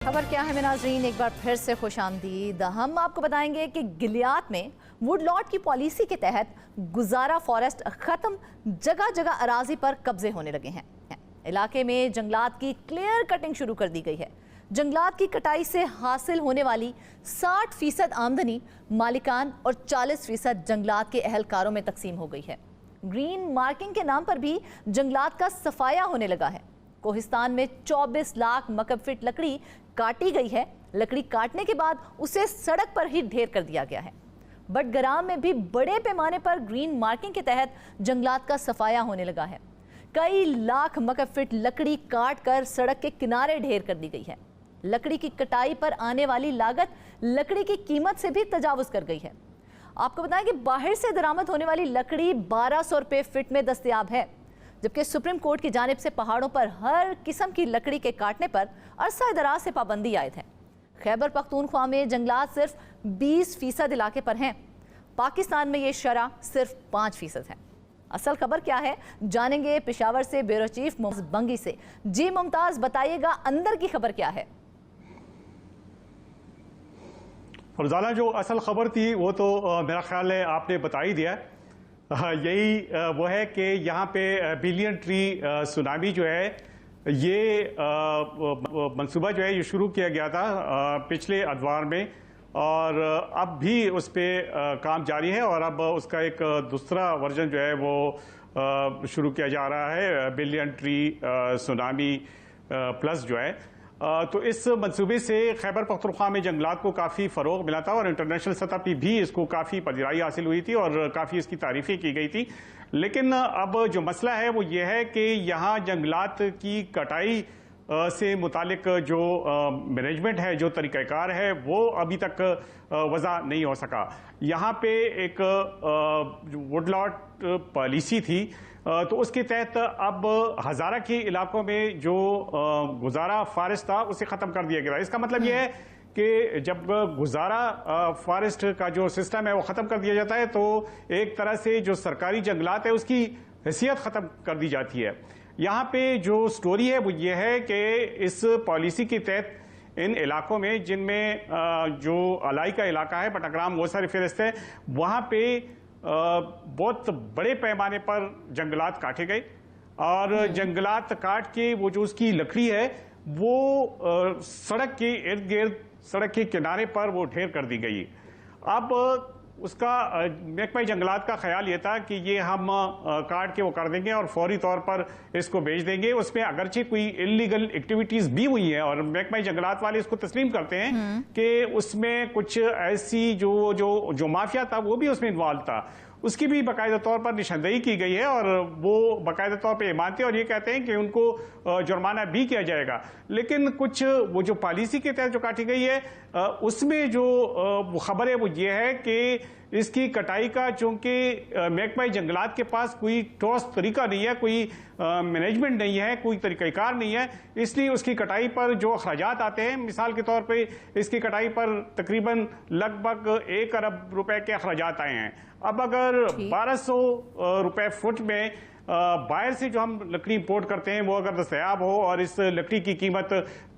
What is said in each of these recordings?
खबर क्या है नाज़रीन, एक बार फिर से खुशामदीद। हम आपको बताएंगे कि गिलियात में वुडलॉट की पॉलिसी के तहत गुजारा फॉरेस्ट खत्म, जगह जगह अराजी पर कब्जे होने लगे हैं। इलाके में जंगलात की क्लियर कटिंग शुरू कर दी गई है। जंगलात की कटाई से हासिल होने वाली 60% आमदनी मालिकान और 40% जंगलात के अहलकारों में तकसीम हो गई है। ग्रीन मार्किंग के नाम पर भी जंगलात का सफाया होने लगा है। कोहिस्तान में 24 लाख मकब फीट लकड़ी काटी गई है। लकड़ी काटने के बाद उसे सड़क पर ही ढेर कर दिया गया है। बटग्राम में भी बड़े पैमाने पर ग्रीन मार्किंग के तहत जंगलात का सफाया होने लगा है। कई लाख मकब फीट लकड़ी काट कर सड़क के किनारे ढेर कर दी गई है। लकड़ी की कटाई पर आने वाली लागत लकड़ी की कीमत से भी तजावुज कर गई है। आपको बताएं कि बाहर से दरामद होने वाली लकड़ी 1200 रुपये फीट में दस्तयाब है, जबकि सुप्रीम कोर्ट की जानिब से पहाड़ों पर हर किस्म की लकड़ी के काटने पर अरसा दराज से पाबंदी आयद है। खैबर पख्तूनख्वा में जंगलात सिर्फ 20% इलाके पर हैं। पाकिस्तान में ये शरह सिर्फ 5% है। असल खबर क्या है जानेंगे पेशावर से ब्यूरो चीफ मुमताज बंगी से। जी मुमताज, बताइएगा अंदर की खबर क्या है? फरजाना, जो असल खबर थी वो तो मेरा ख्याल है आपने बता ही दिया। यही वो है कि यहाँ पे बिलियन ट्री सुनामी जो है ये मंसूबा जो है ये शुरू किया गया था पिछले अदवार में, और अब भी उस पर काम जारी है और अब उसका एक दूसरा वर्जन जो है वो शुरू किया जा रहा है, बिलियन ट्री सुनामी प्लस जो है। तो इस मंसूबे से खैबर पख्तूनख्वा में जंगलात को काफ़ी फ़रोग मिला था और इंटरनेशनल सतह पर भी इसको काफ़ी पजीराई हासिल हुई थी और काफ़ी इसकी तारीफ़ें की गई थी। लेकिन अब जो मसला है वो ये है कि यहाँ जंगलात की कटाई से मुतालिक जो मैनेजमेंट है, जो तरीक़ाकार है, वो अभी तक वज़ा नहीं हो सका। यहाँ पे एक वुडलॉट पॉलिसी थी, तो उसके तहत अब हज़ारा के इलाकों में जो गुजारा फॉरेस्ट था उसे ख़त्म कर दिया गया। इसका मतलब यह है कि जब गुजारा फॉरेस्ट का जो सिस्टम है वो ख़त्म कर दिया जाता है तो एक तरह से जो सरकारी जंगलात है उसकी हैसियत ख़त्म कर दी जाती है। यहाँ पे जो स्टोरी है वो ये है कि इस पॉलिसी के तहत इन इलाकों में जिनमें जो अलाई का इलाका है, बटग्राम वो सारी फहरिस्त है, वहाँ पे बहुत बड़े पैमाने पर जंगलात काटे गए और जंगलात काट के वो जो उसकी लकड़ी है वो सड़क के इर्द गिर्द, सड़क के किनारे पर वो ढेर कर दी गई। अब उसका महकमा जंगलात का ख्याल ये था कि ये हम काट के वो कर देंगे और फौरी तौर पर इसको बेच देंगे। उसमें अगरचे कोई इलीगल एक्टिविटीज भी हुई हैं और महकमा जंगलात वाले इसको तस्लीम करते हैं कि उसमें कुछ ऐसी जो माफिया था वो भी उसमें इन्वॉल्व था। उसकी भी बाकायदा तौर पर निशानदेही की गई है और वो बाकायदा तौर पर मानते हैं और ये कहते हैं कि उनको जुर्माना भी किया जाएगा। लेकिन कुछ वो जो पॉलिसी के तहत जो काटी गई है उसमें जो खबर है वो ये है कि इसकी कटाई का चूंकि महकमा जंगलात के पास कोई ठोस तरीका नहीं है, कोई मैनेजमेंट नहीं है, कोई तरीक़ाकार नहीं है, इसलिए उसकी कटाई पर जो अखराजात आते हैं, मिसाल के तौर पे इसकी कटाई पर तकरीबन लगभग 1 अरब रुपए के अखराजात आए हैं। अब अगर 1200 रुपए फुट में बाहर से जो हम लकड़ी इंपोर्ट करते हैं वो अगर दस्तयाब हो और इस लकड़ी की कीमत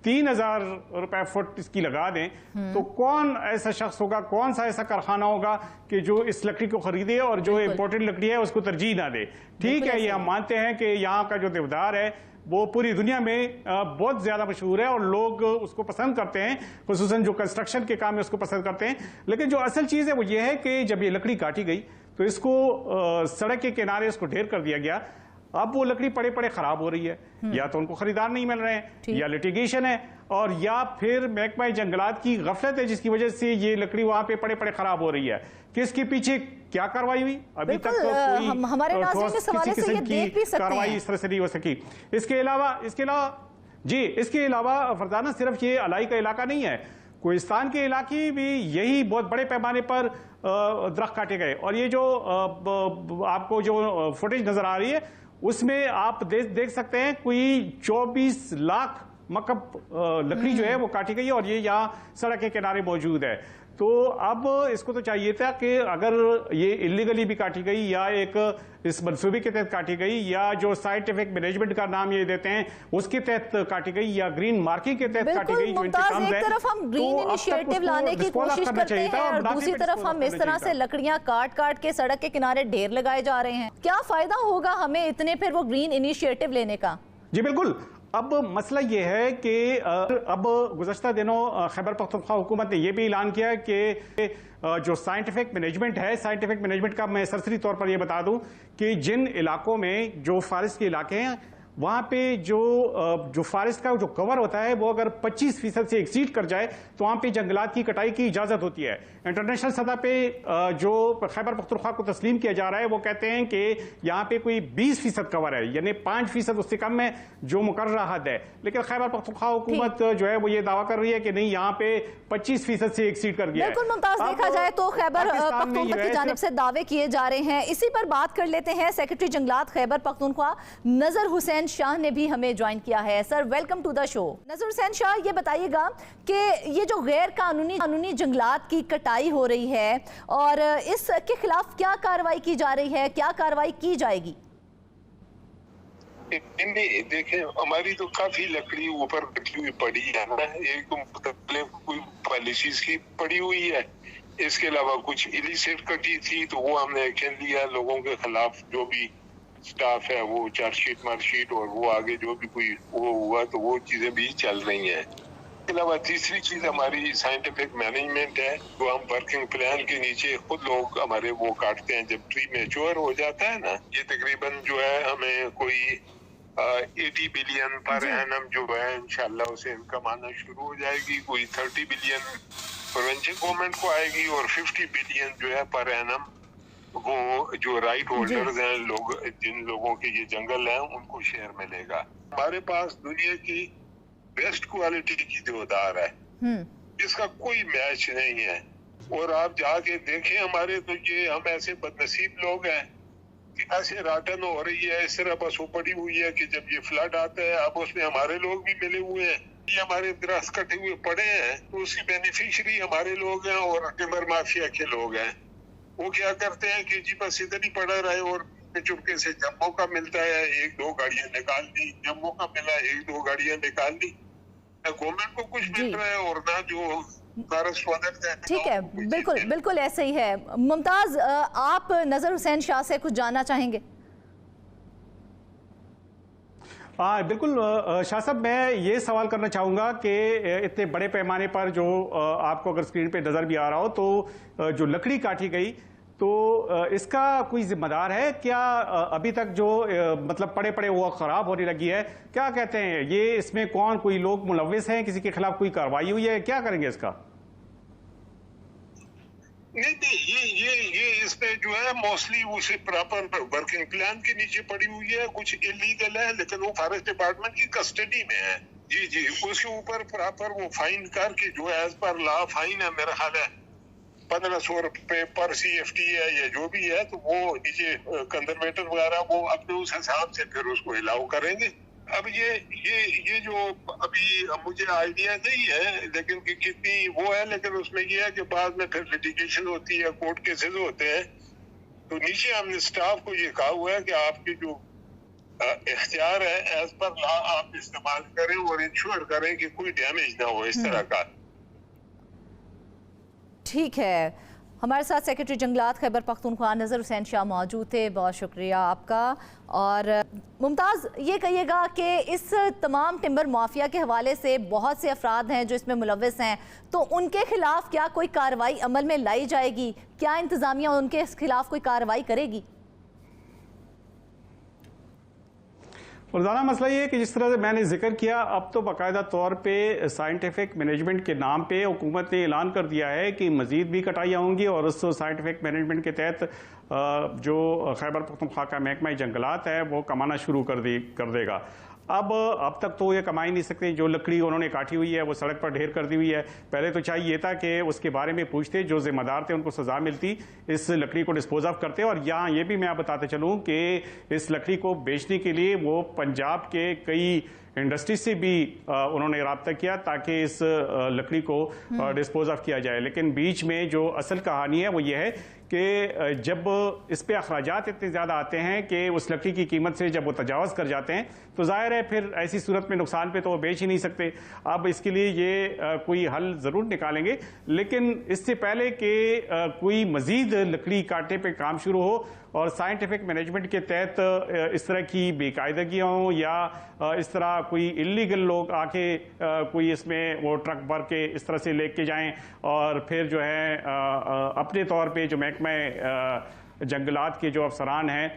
3000 रुपए फुट इसकी लगा दें, तो कौन ऐसा शख्स होगा, कौन सा ऐसा कारखाना होगा कि जो इस लकड़ी को खरीदे और जो इंपोर्टेड लकड़ी है उसको तरजीह ना दे। ठीक है, ये हम मानते हैं कि यहाँ का जो देवदार है वो पूरी दुनिया में बहुत ज्यादा मशहूर है और लोग उसको पसंद करते हैं, खुसूसन जो कंस्ट्रक्शन के काम में उसको पसंद करते हैं। लेकिन जो असल चीज है वो ये है कि जब ये लकड़ी काटी गई तो इसको सड़क के किनारे इसको ढेर कर दिया गया। अब वो लकड़ी पड़े पड़े खराब हो रही है, या तो उनको खरीदार नहीं मिल रहे हैं, या लिटिगेशन है, और या फिर महकमा जंगलात की गफलत है जिसकी वजह से ये लकड़ी वहां पे पड़े पड़े खराब हो रही है। किसके पीछे क्या कार्रवाई हुई अभी तक तो कोई हमारे किसी किस्म की कार्रवाई इस तरह से नहीं हो सकी। इसके अलावा फरजाना सिर्फ ये अलाई का इलाका नहीं है, कोहिस्तान के इलाके भी यही बहुत बड़े पैमाने पर दरख्त काटे गए। और ये जो आपको जो फुटेज नजर आ रही है उसमें आप देख सकते हैं कोई 24 लाख मकब लकड़ी जो है वो काटी गई है और ये यहाँ सड़क के किनारे मौजूद है। तो अब इसको तो चाहिए था कि अगर ये इलीगली भी काटी गई या एक इस मंसूबे के तहत काटी गई या जो साइंटिफिक मैनेजमेंट का नाम ये देते हैं उसके तहत काटी गई या ग्रीन मार्किंग के तहत काटी गई, जो इनके काम है। एक तरफ हम ग्रीन इनिशिएटिव लाने की कोशिश करते हैं और दूसरी तरफ हम इस तरह से लकड़ियां काट काट के सड़क के किनारे ढेर लगाए जा रहे हैं। क्या फायदा होगा हमें इतने फिर वो ग्रीन इनिशिएटिव लेने का? जी बिल्कुल। अब मसला ये है कि अब गुज़श्ता दिनों खैबर पख्तूनख्वा हुकूमत ने यह भी ऐलान किया कि जो साइंटिफिक मैनेजमेंट है, साइंटिफिक मैनेजमेंट का मैं सरसरी तौर पर यह बता दूं कि जिन इलाकों में जो फॉरेस्ट के इलाके हैं वहां पे जो फॉरेस्ट का जो कवर होता है वो अगर 25% से एक्सीड कर जाए तो वहां पे जंगलात की कटाई की इजाजत होती है। इंटरनेशनल सतह पे जो खैबर पख्तूनख्वा को तस्लीम किया जा रहा है वो कहते हैं कि यहाँ पे कोई 20% कवर है, यानी 5% उससे कम में जो मुकर्ररा हद है। लेकिन खैबर पख्तूनख्वा हुकूमत जो है वो ये दावा कर रही है कि नहीं, यहाँ पे 25% से एक्सीड कर गया है। बिल्कुल मुमताज, देखा जाए तो खैबर पख्तूनख्वा की जानिब से दावे किए जा रहे हैं। इसी पर बात कर लेते हैं, सेक्रेटरी जंगलात खैबर पख्तूनख्वा नजर हुसैन शाह ने भी हमें ज्वाइन किया है। Sir, welcome to the show. Nazar Hussain Shah, ये बताइएगा कि ये जो गैर कानूनी जंगलात की कटाई हो रही है और इसके खिलाफ क्या कार्रवाई की जा रही है, क्या कार्रवाई की जाएगी? देखें, हमारी तो काफी लकड़ी ऊपर रखी हुई पड़ी है ना, एक तो कोई पॉलिसीज की पड़ी हुई है। इसके अलावा कुछ इलिसिट कटी थी तो वो हमने एक्शन लिया, लोगों के खिलाफ जो भी स्टाफ है वो चार्जशीट मार्कशीट और वो आगे जो भी कोई वो हुआ तो वो चीजें भी चल रही हैं। इसके अलावा तीसरी चीज हमारी साइंटिफिक मैनेजमेंट है, जो हम वर्किंग प्लान के नीचे खुद लोग हमारे वो काटते हैं। जब ट्री मैच्योर हो जाता है ना, ये तकरीबन जो है हमें कोई 80 बिलियन पर एनम जो है इंशाल्लाह उसे इनकम आना शुरू हो जाएगी। कोई 30 बिलियन प्रोविंशियल गवर्नमेंट को आएगी और 50 बिलियन जो है पर एनम वो जो राइट होल्डर्स हैं, लोग जिन लोगों के ये जंगल हैं उनको शेयर मिलेगा। हमारे पास दुनिया की बेस्ट क्वालिटी की देवदार है, इसका कोई मैच नहीं है। और आप जाके देखें हमारे, तो ये हम ऐसे बदनसीब लोग हैं कि ऐसे राटन हो रही है, इस तरह बस वो पड़ी हुई है कि जब ये फ्लड आता है अब उसमें हमारे लोग भी मिले हुए हैं। ये हमारे दरख्त कटे हुए पड़े हैं तो उसकी बेनिफिशियरी हमारे लोग हैं और टिम्बर माफिया के लोग हैं। वो क्या करते हैं कि जी बस इधर ही पड़ा रहे और चुपके से जब मौका मिलता है 1-2 गाड़ियां निकाल ली, जब मौका मिला 1-2 गाड़ियां निकाल ली। ना गवर्नमेंट को कुछ मिल रहा है और ना जो ठीक है, बिल्कुल बिल्कुल ऐसे ही है। मुमताज, आप नजर हुसैन शाह से कुछ जानना चाहेंगे? हाँ बिल्कुल शाह साहब, मैं ये सवाल करना चाहूँगा कि इतने बड़े पैमाने पर जो आपको अगर स्क्रीन पे नज़र भी आ रहा हो तो जो लकड़ी काटी गई तो इसका कोई जिम्मेदार है क्या? अभी तक जो मतलब पड़े पड़े वो ख़राब होने लगी है, क्या कहते हैं ये, इसमें कौन कोई लोग मुलव्विस हैं, किसी के खिलाफ कोई कार्रवाई हुई है, क्या करेंगे इसका? नहीं, ये इसमें जो है मोस्टली उसे प्रॉपर वर्किंग प्लान के नीचे पड़ी हुई है। कुछ इलीगल है लेकिन वो फॉरेस्ट डिपार्टमेंट की कस्टडी में है। जी उसके ऊपर प्रॉपर वो फाइन करके जो है एज पर लॉ फाइन है, मेरा ख्याल है 1500 रुपए पर CFT है या जो भी है, तो वो नीचे कंजर्वेटर वगैरह वो अपने उस हिसाब से फिर उसको अलाउ करेंगे। अब ये जो अभी मुझे आइडिया नहीं है लेकिन कि कितनी वो है, लेकिन उसमें ये है कि बाद में फिर लिटिगेशन होती है, कोर्ट केसेस होते हैं। तो नीचे हमने स्टाफ को ये कहा हुआ है कि आपकी जो इख्तियार है एज पर लॉ आप इस्तेमाल करें और इंश्योर करें कि कोई डैमेज ना हो इस तरह का। ठीक है, हमारे साथ सेक्रेटरी जंगलात खैबर पख्तूनख्वा नजर हुसैन शाह मौजूद थे, बहुत शुक्रिया आपका। और मुमताज़, ये कहिएगा कि इस तमाम टिम्बर माफिया के हवाले से बहुत से अफराद हैं जो इसमें मुलव्विस हैं, तो उनके खिलाफ क्या कोई कार्रवाई अमल में लाई जाएगी? क्या इंतज़ामिया उनके खिलाफ कोई कार्रवाई करेगी? रोज़ाना मसला ये है कि जिस तरह से मैंने जिक्र किया, अब तो बाकायदा तौर पे साइंटिफिक मैनेजमेंट के नाम पे हुकूमत ने ऐलान कर दिया है कि मज़ीद भी कटाइयाँ होंगी और उस साइंटिफिक मैनेजमेंट के तहत जो खैबर पख्तूनख्वा का महकमा जंगलात है वो कमाना शुरू कर देगा। अब तक तो ये कमा ही नहीं सकते, जो लकड़ी उन्होंने काटी हुई है वो सड़क पर ढेर कर दी हुई है। पहले तो चाहिए था कि उसके बारे में पूछते, जो जिम्मेदार थे उनको सजा मिलती, इस लकड़ी को डिस्पोज ऑफ करते। और यहाँ ये भी मैं बताते चलूँ कि इस लकड़ी को बेचने के लिए वो पंजाब के कई इंडस्ट्री से भी उन्होंने रब्ता किया ताकि इस लकड़ी को डिस्पोज ऑफ किया जाए। लेकिन बीच में जो असल कहानी है वो ये है कि जब इस पे अखराजात इतने ज़्यादा आते हैं कि उस लकड़ी की कीमत से जब वो तजावज़ कर जाते हैं तो जाहिर है फिर ऐसी सूरत में नुकसान पे तो वो बेच ही नहीं सकते। अब इसके लिए ये कोई हल ज़रूर निकालेंगे, लेकिन इससे पहले कि कोई मज़ीद लकड़ी काटने पे काम शुरू हो और साइंटिफिक मैनेजमेंट के तहत इस तरह की बेकायदगियाँ हों या इस तरह कोई इलीगल लोग आके कोई इसमें वो ट्रक भर के इस तरह से लेके जाएं और फिर जो है अपने तौर पे जो महकमा जंगलात के जो अफसरान हैं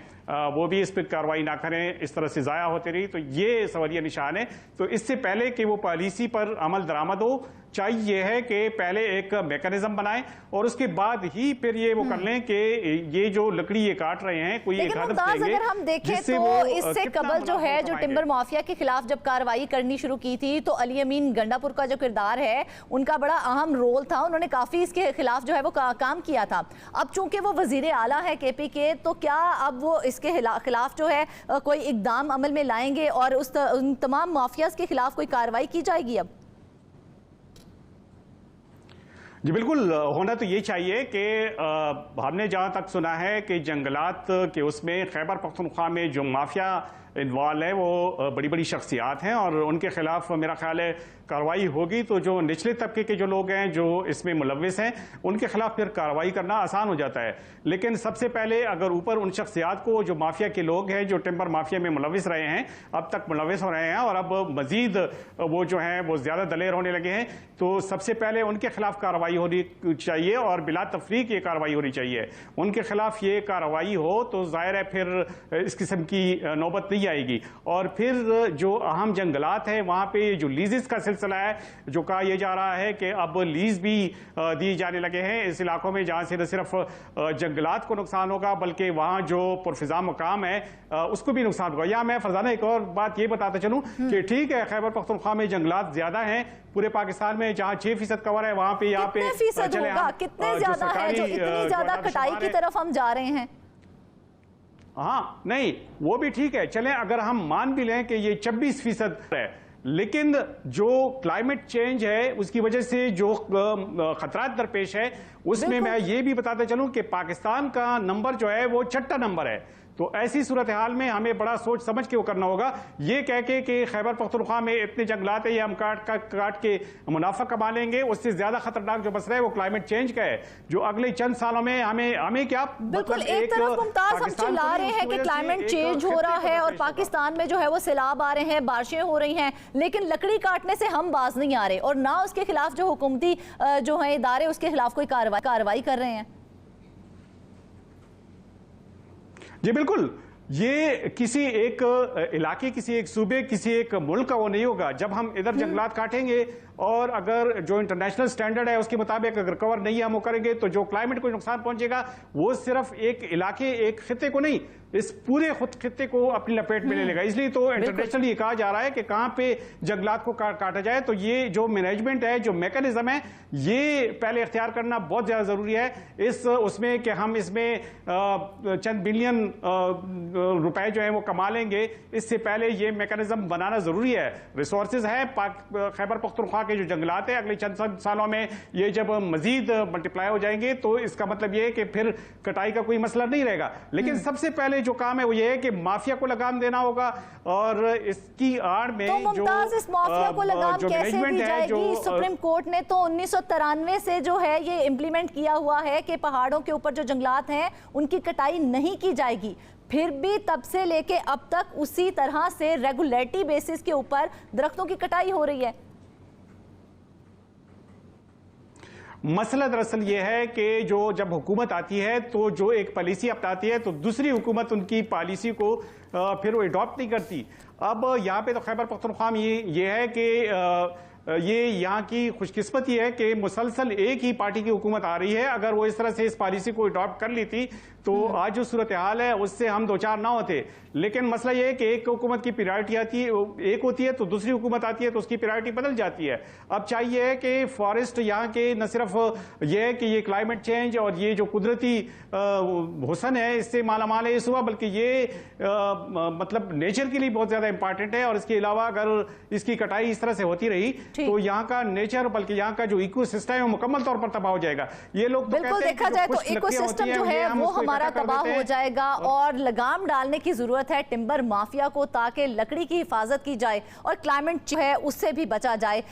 वो भी इस पर कार्रवाई ना करें, इस तरह से ज़ाया होती रही, तो ये सवालिया निशान है। तो इससे पहले कि वो पॉलिसी पर अमल दरामद हो, चाहिए है कि पहले एक मैकेनिज्म बनाएं और उसके बाद ही फिर ये वो कर लें कि ये जो लकड़ी ये काट रहे हैं कोई एक हदफ देंगे। अगर हम देखें तो इससे कबल जो है जो टिम्बर माफिया के खिलाफ जब कार्रवाई करनी शुरू की थी तो अली अमीन गंडापुर का जो किरदार है उनका बड़ा अहम रोल था, उन्होंने काफी इसके खिलाफ जो है वो काम किया था। अब चूंकि वो वजीर आला है केपी के, तो क्या अब वो इसके खिलाफ जो है कोई इकदाम अमल में लाएंगे और उन तमाम माफियाज के खिलाफ कोई कार्रवाई की जाएगी? अब जी बिल्कुल, होना तो ये चाहिए कि हमने जहाँ तक सुना है कि जंगलात के उसमें खैबर पख्तूनख्वा में जो माफिया इन्वॉल्व है वो बड़ी बड़ी शख्सियात हैं और उनके खिलाफ मेरा ख्याल है कार्रवाई होगी तो जो निचले तबके के जो लोग हैं जो इसमें मुलव्विस हैं उनके खिलाफ फिर कार्रवाई करना आसान हो जाता है। लेकिन सबसे पहले अगर ऊपर उन शख्सियात को जो माफिया के लोग हैं जो टिम्बर माफिया में मुलव्विस रहे हैं, अब तक मुलव्विस हो रहे हैं और अब मजीद वो जो हैं वो ज्यादा दलेर होने लगे हैं, तो सबसे पहले उनके खिलाफ कार्रवाई होनी चाहिए और बिला तफरीक ये कार्रवाई होनी चाहिए। उनके खिलाफ ये कार्रवाई हो तो जाहिर है फिर इस किस्म की नौबत नहीं आएगी। और फिर जो अहम जंगलात है वहां पे जो लीजेस का सिलसिला है, जो कहा यह जा रहा है कि अब लीज भी दिए जाने लगे हैं इस इलाकों में जहां से न सिर्फ जंगलात को नुकसान होगा बल्कि वहां जो पुरफिजा मकाम है उसको भी नुकसान होगा। या मैं फरजाना एक और बात ये बताता चलूं कि ठीक है खैबर पख्तूनख्वा में जंगलात ज्यादा हैं, पूरे पाकिस्तान में जहां 6% कवर है वहां पे यहाँ पे कितने ज्यादा है जो इतनी ज्यादा कटाई की तरफ हम जा रहे हैं? हाँ नहीं वो भी ठीक है, चलें अगर हम मान भी लें कि ये 26% है, लेकिन जो क्लाइमेट चेंज है उसकी वजह से जो खतरात दरपेश है उसमें मैं ये भी बताता चलूं कि पाकिस्तान का नंबर जो है वो 6ठा नंबर है। तो ऐसी सूरत हाल में हमें बड़ा सोच समझ के वो करना होगा। ये कह के कि खैबर पख्तूनख्वा में इतने जंगलात है ये हम काट के मुनाफा कमा लेंगे, उससे ज्यादा खतरनाक जो मसला है वो क्लाइमेट चेंज का है जो अगले चंद सालों में हमें क्या बिल्कुल एक तरफ मुमताज हम चिल्ला रहे हैं कि क्लाइमेट चेंज हो रहा है और पाकिस्तान में जो है वो सैलाब आ रहे हैं, बारिशें हो रही हैं, लेकिन लकड़ी काटने से हम बाज नहीं आ रहे और ना उसके खिलाफ जो हुकूमती जो है इदारे उसके खिलाफ कोई कार्रवाई कर रहे हैं। जी बिल्कुल, ये किसी एक इलाके, किसी एक सूबे, किसी एक मुल्क का वो नहीं होगा। जब हम इधर जंगलात काटेंगे और अगर जो इंटरनेशनल स्टैंडर्ड है उसके मुताबिक अगर कवर नहीं हम वो करेंगे तो जो क्लाइमेट को नुकसान पहुंचेगा वो सिर्फ एक इलाके एक खित्ते को नहीं, इस पूरे खुद खित्ते को अपनी लपेट में ले लेगा। इसलिए तो इंटरनेशनली ये कहा जा रहा है कि कहां पे जंगलात को काटा जाए, तो ये जो मैनेजमेंट है, जो मैकेनिज्म है, ये पहले इख्तियार करना बहुत ज्यादा जरूरी है। उसमें कि हम इसमें चंद बिलियन रुपए जो है वो कमा लेंगे, इससे पहले ये मैकेनिज्म बनाना जरूरी है। रिसोर्सेज है, खैबर पख्तूनख्वा के जो जंगलात है अगले चंद सालों में ये जब मजीद मल्टीप्लाई हो जाएंगे तो इसका मतलब ये है कि फिर कटाई का कोई मसला नहीं रहेगा। लेकिन सबसे पहले जो काम है वो ये है कि माफिया को लगाम देना होगा और इसकी आड़ में तो मुमताज इस माफिया को लगाम कैसे दी जाएगी? सुप्रीम कोर्ट ने तो 1993 से जो है ये इंप्लीमेंट किया हुआ है कि पहाड़ों के ऊपर जो जंगलात हैं उनकी कटाई नहीं की जाएगी, फिर भी तब से लेके अब तक उसी तरह से रेगुलेटरी बेसिस के ऊपर दरख्तों की कटाई हो रही है। मसला दरअसल ये है कि जो जब हुकूमत आती है तो जो एक पॉलिसी अपनाती है तो दूसरी हुकूमत उनकी पॉलिसी को फिर वो अडॉप्ट नहीं करती। अब यहाँ पे तो खैबर पख्तूनख्वा में ये है कि ये यहाँ की खुशकिस्मती है कि मुसलसल एक ही पार्टी की हुकूमत आ रही है। अगर वो इस तरह से इस पॉलिसी को अडॉप्ट कर ली थी तो आज जो सूरत हाल है उससे हम दो चार ना होते। लेकिन मसला ये है कि एक हुकूमत की प्रायोरिटी आती है, एक होती है, तो दूसरी हुकूमत आती है तो उसकी प्रायोरिटी बदल जाती है। अब चाहिए है कि फॉरेस्ट यहाँ के न सिर्फ ये है कि ये क्लाइमेट चेंज और ये जो कुदरती हुसन है इससे मालामाल है इस हुआ, बल्कि ये मतलब नेचर के लिए बहुत ज्यादा इंपॉर्टेंट है। और इसके अलावा अगर इसकी कटाई इस तरह से होती रही तो यहाँ का नेचर बल्कि यहाँ का जो इको सिस्टम है मुकम्मल तौर पर तबाह हो जाएगा। ये लोग तो बिल्कुल देखा जाए तो इको सिस्टम जो है वो हमारा तबाह हो जाएगा और लगाम डालने की जरूरत है टिम्बर माफिया को, ताकि लकड़ी की हिफाजत की जाए और क्लाइमेट जो है उससे भी बचा जाए।